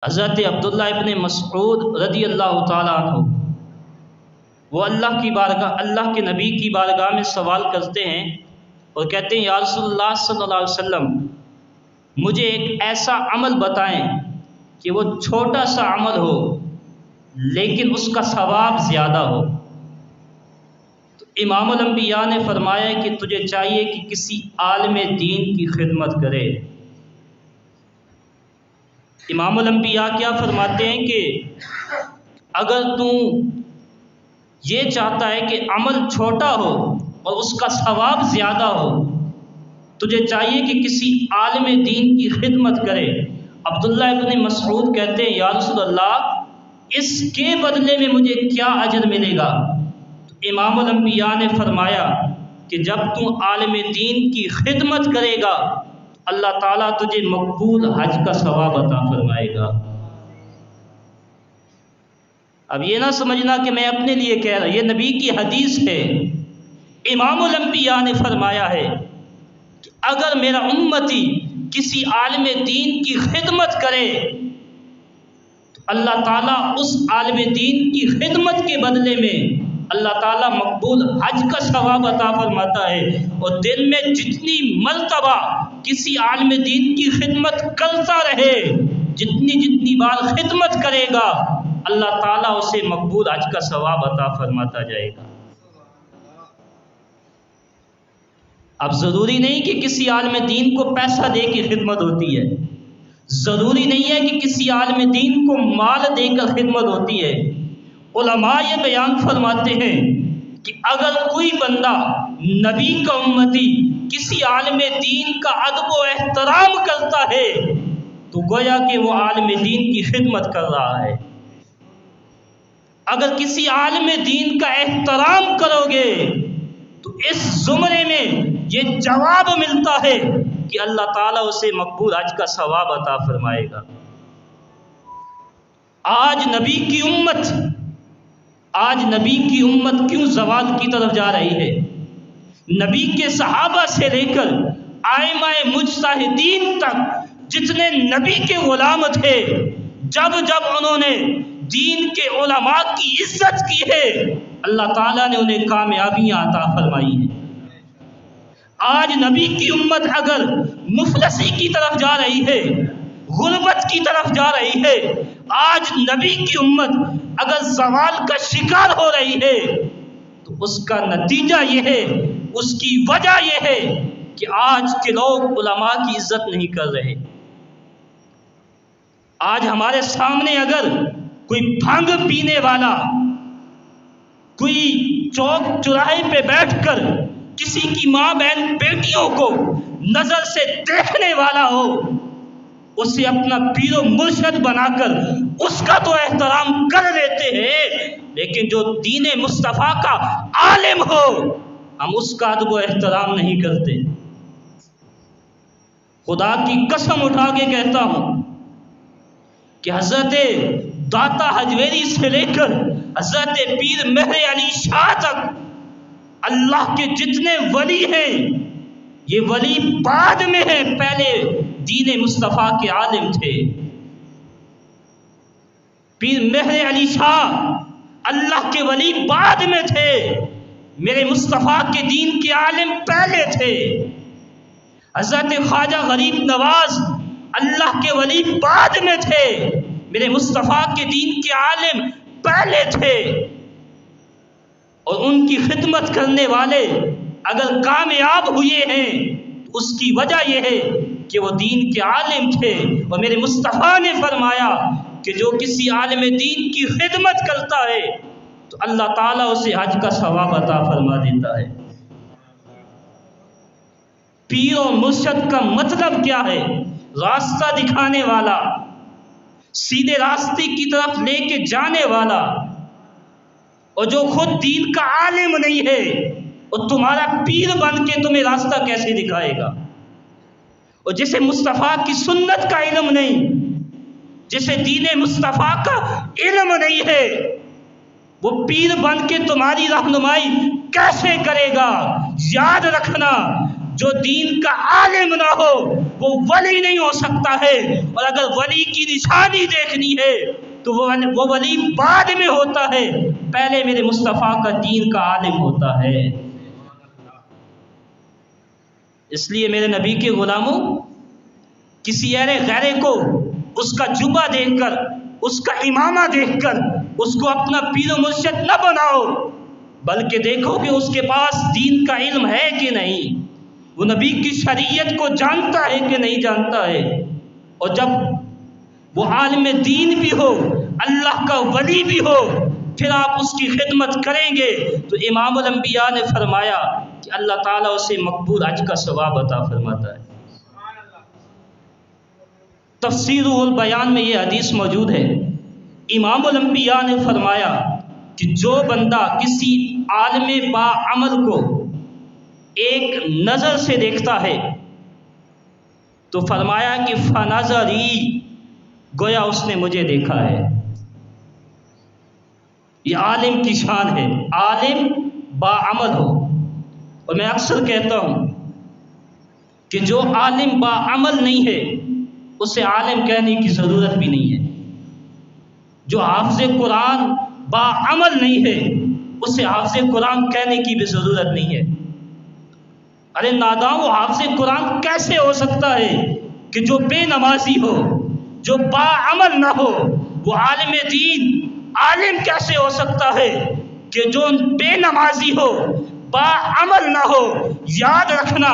حضرت عبداللہ ابن مسعود رضی اللہ تعالیٰ عنہ وہ اللہ کے نبی کی بارگاہ میں سوال کرتے ہیں اور کہتے ہیں، یا رسول اللہ صلی اللہ علیہ وسلم، مجھے ایک ایسا عمل بتائیں کہ وہ چھوٹا سا عمل ہو لیکن اس کا ثواب زیادہ ہو۔ تو امام الانبیاء نے فرمایا کہ تجھے چاہیے کہ کسی عالم دین کی خدمت کرے۔ امام الانبیاء کیا فرماتے ہیں کہ اگر تو یہ چاہتا ہے کہ عمل چھوٹا ہو اور اس کا ثواب زیادہ ہو، تجھے چاہیے کہ کسی عالم دین کی خدمت کرے۔ عبداللہ ابن مسعود کہتے ہیں، یا رسول اللہ، اس کے بدلے میں مجھے کیا اجر ملے گا؟ تو امام الانبیاء نے فرمایا کہ جب تو عالم دین کی خدمت کرے گا، اللہ تعالیٰ تجھے مقبول حج کا ثواب عطا فرمائے گا۔ اب یہ نہ سمجھنا کہ میں اپنے لیے کہہ رہا، یہ نبی کی حدیث ہے۔ امام الانبیاء نے فرمایا ہے کہ اگر میرا امتی کسی عالم دین کی خدمت کرے تو اللہ تعالیٰ اس عالم دین کی خدمت کے بدلے میں اللہ تعالیٰ مقبول حج کا ثواب عطا فرماتا ہے، اور دن میں جتنی مرتبہ کسی عالم دین کی خدمت کرتا رہے، جتنی بار خدمت کرے گا، اللہ تعالیٰ اسے مقبول حج کا ثواب عطا فرماتا جائے گا۔ اب ضروری نہیں کہ کسی عالم دین کو پیسہ دے کے خدمت ہوتی ہے، ضروری نہیں ہے کہ کسی عالم دین کو مال دے کر خدمت ہوتی ہے۔ علماء یہ بیان فرماتے ہیں کہ اگر کوئی بندہ نبی کا امتی کسی عالم دین کا ادب و احترام کرتا ہے تو گویا کہ وہ عالم دین کی خدمت کر رہا ہے۔ اگر کسی عالم دین کا احترام کرو گے تو اس زمرے میں یہ جواب ملتا ہے کہ اللہ تعالیٰ اسے مقبول حج کا ثواب عطا فرمائے گا۔ آج نبی کی امت کیوں زوال کی طرف جا رہی ہے؟ نبی کے صحابہ سے لے کر ائمہ مجتہدین تک جتنے نبی کے غلام تھے، جب انہوں نے دین کے علماء کی عزت کی ہے، اللہ تعالیٰ نے انہیں کامیابیاں عطا فرمائی ہیں۔ آج نبی کی امت اگر مفلسی کی طرف جا رہی ہے، غربت کی طرف جا رہی ہے، آج نبی کی امت اگر زوال کا شکار ہو رہی ہے تو اس کا نتیجہ یہ ہے، اس کی وجہ یہ ہے کہ آج کے لوگ علماء کی عزت نہیں کر رہے۔ آج ہمارے سامنے اگر کوئی بھنگ پینے والا، کوئی چوک چوراہے پہ بیٹھ کر کسی کی ماں بہن بیٹیوں کو نظر سے دیکھنے والا ہو، اسے اپنا پیر و مرشد بنا کر اس کا تو احترام کر لیتے ہیں، لیکن جو دین مصطفیٰ کا عالم ہو ہم اس کا ادب و احترام نہیں کرتے۔ خدا کی قسم اٹھا کے کہتا ہوں کہ حضرت داتا حجویری سے لے کر حضرت پیر مہر علی شاہ تک اللہ کے جتنے ولی ہیں، یہ ولی بعد میں ہیں، پہلے دین مصطفیٰ کے عالم تھے۔ پیر مہر علی شاہ اللہ کے ولی بعد میں تھے، میرے مصطفیٰ کے دین کے عالم پہلے تھے۔ حضرت خواجہ غریب نواز اللہ کے ولی بعد میں تھے، میرے مصطفیٰ کے دین کے عالم پہلے تھے۔ اور ان کی خدمت کرنے والے اگر کامیاب ہوئے ہیں تو اس کی وجہ یہ ہے کہ وہ دین کے عالم تھے، اور میرے مصطفیٰ نے فرمایا کہ جو کسی عالم دین کی خدمت کرتا ہے تو اللہ تعالیٰ اسے حج کا ثواب عطا فرما دیتا ہے۔ پیر و مرشد کا مطلب کیا ہے؟ راستہ دکھانے والا، سیدھے راستے کی طرف لے کے جانے والا، اور جو خود دین کا عالم نہیں ہے اور تمہارا پیر بن کے تمہیں راستہ کیسے دکھائے گا؟ اور جسے مصطفیٰ کی سنت کا علم نہیں، جسے دین مصطفیٰ کا علم نہیں ہے، وہ پیر بن کے تمہاری رہنمائی کیسے کرے گا؟ یاد رکھنا، جو دین کا عالم نہ ہو وہ ولی نہیں ہو سکتا ہے، اور اگر ولی کی نشانی دیکھنی ہے تو وہ ولی بعد میں ہوتا ہے، پہلے میرے مصطفیٰ کا دین کا عالم ہوتا ہے۔ اس لیے میرے نبی کے غلاموں، کسی غیرے کو اس کا جبہ دیکھ کر، اس کا امامہ دیکھ کر اس کو اپنا پیر و مرشد نہ بناؤ، بلکہ دیکھو کہ اس کے پاس دین کا علم ہے کہ نہیں، وہ نبی کی شریعت کو جانتا ہے کہ نہیں جانتا ہے۔ اور جب وہ عالم دین بھی ہو، اللہ کا ولی بھی ہو، پھر آپ اس کی خدمت کریں گے تو امام الانبیاء نے فرمایا کہ اللہ تعالیٰ اسے مقبول حج کا ثواب عطا فرماتا ہے۔ تفسیر البیان میں یہ حدیث موجود ہے، امام الانبیاء نے فرمایا کہ جو بندہ کسی عالم با عمل کو ایک نظر سے دیکھتا ہے تو فرمایا کہ فنظری، گویا اس نے مجھے دیکھا ہے۔ یہ عالم کی شان ہے، عالم با عمل ہو۔ اور میں اکثر کہتا ہوں کہ جو عالم با عمل نہیں ہے اسے عالم کہنے کی ضرورت بھی نہیں ہے، جو حافظ قرآن با عمل نہیں ہے اسے حافظ قرآن کہنے کی بھی ضرورت نہیں ہے۔ ارے ناداں، وہ حافظ قرآن کیسے ہو سکتا ہے کہ جو بے نمازی ہو، جو با عمل نہ ہو؟ وہ عالم دین عالم کیسے ہو سکتا ہے کہ جو بے نمازی ہو، با عمل نہ ہو؟ یاد رکھنا،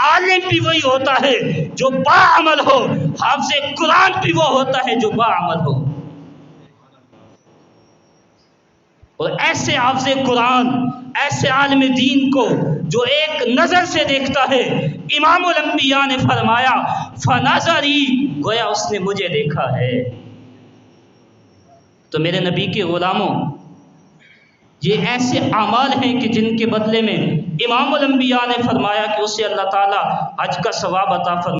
عالم بھی وہی ہوتا ہے جو با عمل ہو، حافظ قرآن بھی وہ ہوتا ہے جو با عمل ہو۔ اور ایسے حافظ قرآن، ایسے عالم دین کو جو ایک نظر سے دیکھتا ہے، امام الانبیاء نے فرمایا فنظری، گویا اس نے مجھے دیکھا ہے۔ تو میرے نبی کے غلاموں، یہ ایسے اعمال ہیں کہ جن کے بدلے میں امام الانبیاء نے فرمایا کہ اسے اللہ تعالیٰ حج کا ثواب عطا فرمایا۔